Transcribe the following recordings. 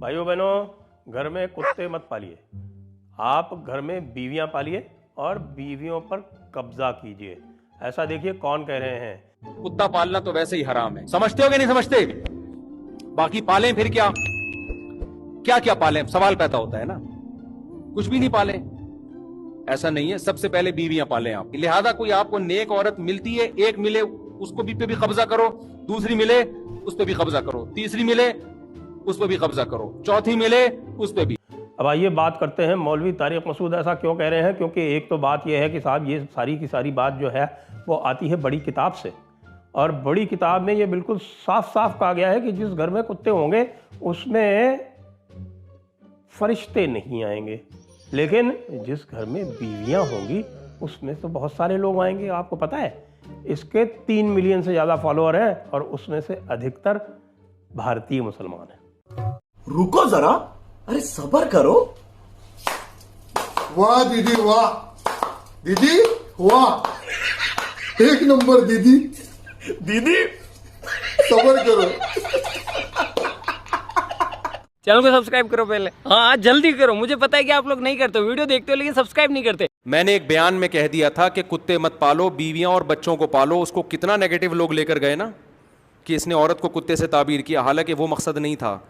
भाइयों बहनों, घर में कुत्ते मत पालिए, आप घर में बीवियां पालिए और बीवियों पर कब्जा कीजिए। ऐसा देखिए कौन कह रहे हैं। कुत्ता पालना तो वैसे ही हराम है, समझते हो कि नहीं समझते? बाकी पालें फिर क्या क्या क्या पालें, सवाल पैदा होता है ना। कुछ भी नहीं पालें, ऐसा नहीं है। सबसे पहले बीवियां पालें आप। लिहाजा कोई आपको नेक औरत मिलती है, एक मिले उसको भी पे भी कब्जा करो, दूसरी मिले उस पे भी कब्जा करो, तीसरी मिले उस पे भी कब्जा करो, चौथी मिले उस पे भी। अब आइए बात करते हैं मौलवी तारिक मसूद ऐसा क्यों कह रहे हैं। क्योंकि एक तो बात यह है कि साहब ये सारी की सारी बात जो है वो आती है बड़ी किताब से, और बड़ी किताब में ये बिल्कुल साफ साफ कहा गया है कि जिस घर में कुत्ते होंगे उसमें फरिश्ते नहीं आएंगे, लेकिन जिस घर में बीवियां होंगी उसमें तो बहुत सारे लोग आएंगे। आपको पता है इसके 3 मिलियन से ज़्यादा फॉलोअर हैं और उसमें से अधिकतर भारतीय मुसलमान हैं। रुको जरा, अरे सब्र करो। वाह दीदी वाह, दीदी वाह, एक नंबर दीदी। दीदी सब्र करो। चैनल को सब्सक्राइब करो पहले, हाँ जल्दी करो। मुझे पता है कि आप लोग नहीं करते, वीडियो देखते हो लेकिन सब्सक्राइब नहीं करते। मैंने एक बयान में कह दिया था कि कुत्ते मत पालो, बीवियां और बच्चों को पालो। उसको कितना नेगेटिव लोग लेकर गए ना कि इसने औरत को कुत्ते से ताबीर किया, हालांकि वो मकसद नहीं था।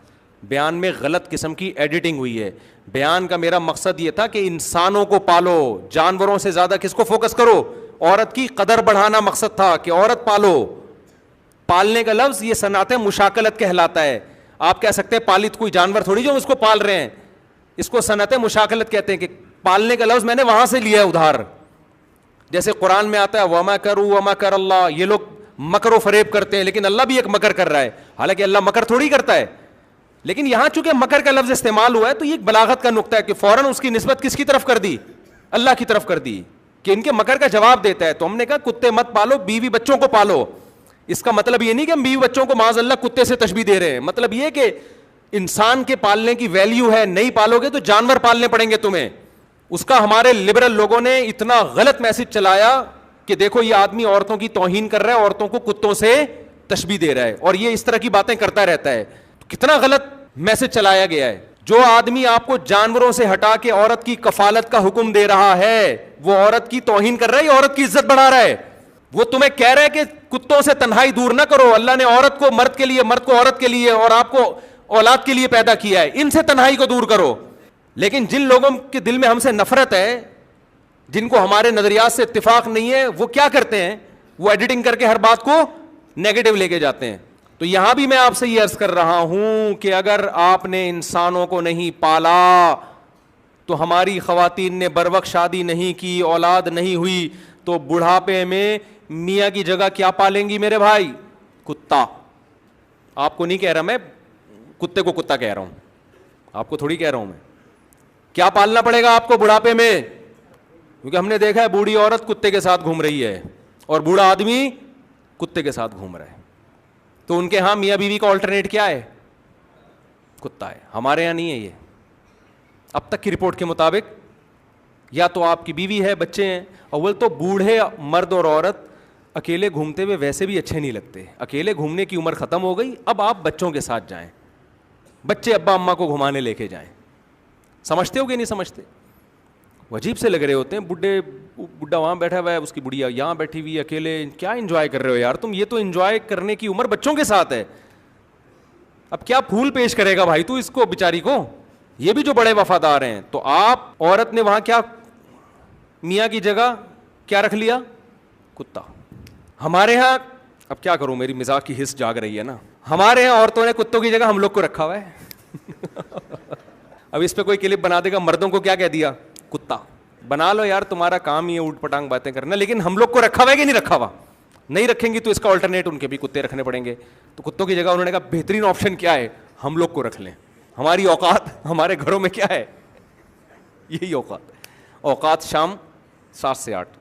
बयान में गलत किस्म की एडिटिंग हुई है। बयान का मेरा मकसद ये था कि इंसानों को पालो, जानवरों से ज्यादा किसको फोकस करो, औरत की कदर बढ़ाना मकसद था कि औरत पालो। पालने का लफ्ज ये सनाते मुशाकलत कहलाता है। आप कह सकते हैं पालित कोई जानवर थोड़ी जो उसको पाल रहे हैं, इसको सनत मुशाकलत कहते हैं कि पालने का लफ्ज मैंने वहां से लिया है उधार। जैसे कुरान में आता है वमा करू वमा कर अल्लाह, ये लोग मकर फरेब करते हैं लेकिन अल्लाह भी एक मकर कर रहा है, हालांकि अल्लाह मकर थोड़ी करता है। लेकिन यहां चूंकि मकर का लफ्ज इस्तेमाल हुआ है तो ये एक बलागत का नुक्ता है कि फौरन उसकी निस्बत किसकी तरफ कर दी, अल्लाह की तरफ कर दी कि इनके मकर का जवाब देता है। तो हमने कहा कुत्ते मत पालो, बीवी बच्चों को पालो। इसका मतलब ये नहीं कि हम बीवी बच्चों को माज़ अल्लाह कुत्ते से तशबीह दे रहे हैं, मतलब ये कि इंसान के पालने की वैल्यू है, नहीं पालोगे तो जानवर पालने पड़ेंगे तुम्हें। उसका हमारे लिबरल लोगों ने इतना गलत मैसेज चलाया कि देखो ये आदमी औरतों की तौहीन कर रहा है, औरतों को कुत्तों से तशबीह दे रहा है और ये इस तरह की बातें करता रहता है। तो कितना गलत मैसेज चलाया गया है। जो आदमी आपको जानवरों से हटा के औरत की कफालत का हुक्म दे रहा है वो औरत की तौहीन कर रहा है, औरत की इज्जत बढ़ा रहा है। वो तुम्हें कह रहा है कि कुत्तों से तन्हाई दूर ना करो, अल्लाह ने औरत को मर्द के लिए, मर्द को औरत के लिए और आपको औलाद के लिए पैदा किया है, इनसे तन्हाई को दूर करो। लेकिन जिन लोगों के दिल में हमसे नफरत है, जिनको हमारे नजरियात से इत्तेफाक नहीं है, वो क्या करते हैं, वो एडिटिंग करके हर बात को नेगेटिव लेके जाते हैं। तो यहां भी मैं आपसे ये अर्ज कर रहा हूं कि अगर आपने इंसानों को नहीं पाला तो हमारी खवातीन ने बरवक्त शादी नहीं की, औलाद नहीं हुई, तो बुढ़ापे में मियाँ की जगह क्या पालेंगी मेरे भाई? कुत्ता। आपको नहीं कह रहा मैं, कुत्ते को कुत्ता कह रहा हूं, आपको थोड़ी कह रहा हूं मैं। क्या पालना पड़ेगा आपको बुढ़ापे में? क्योंकि हमने देखा है बूढ़ी औरत कुत्ते के साथ घूम रही है और बूढ़ा आदमी कुत्ते के साथ घूम रहा है। तो उनके यहां मियाँ बीवी का ऑल्टरनेट क्या है? कुत्ता है। हमारे यहां नहीं है ये। अब तक की रिपोर्ट के मुताबिक या तो आपकी बीवी है, बच्चे हैं। अव्वल तो बूढ़े मर्द और औरत अकेले घूमते हुए वैसे भी अच्छे नहीं लगते, अकेले घूमने की उम्र खत्म हो गई। अब आप बच्चों के साथ जाएं, बच्चे अब्बा अम्मा को घुमाने लेके जाएं। समझते हो कि नहीं समझते? अजीब से लग रहे होते हैं। बुढ़ा वहाँ बैठा हुआ है, उसकी बुढ़िया यहाँ बैठी हुई है, अकेले क्या एंजॉय कर रहे हो यार तुम? ये तो एंजॉय करने की उम्र बच्चों के साथ है। अब क्या फूल पेश करेगा भाई तू इसको बेचारी को? ये भी जो बड़े वफादार हैं। तो आप औरत ने वहाँ क्या मियाँ की जगह क्या रख लिया? कुत्ता। हमारे यहाँ अब क्या करूँ, मेरी मिजाज की हिस्स जाग रही है ना। हमारे यहाँ औरतों ने कुत्तों की जगह हम लोग को रखा हुआ है। अब इस पे कोई क्लिप बना देगा, मर्दों को क्या कह दिया? कुत्ता। बना लो यार, तुम्हारा काम ही है ऊट पटांग बातें करना। लेकिन हम लोग को रखा हुआ है कि नहीं रखा हुआ? नहीं रखेंगी तो इसका ऑल्टरनेट उनके भी कुत्ते रखने पड़ेंगे। तो कुत्तों की जगह उन्होंने कहा बेहतरीन ऑप्शन क्या है? हम लोग को रख लें। हमारी औकात हमारे घरों में क्या है? यही औकात। औकात शाम 7 से 8।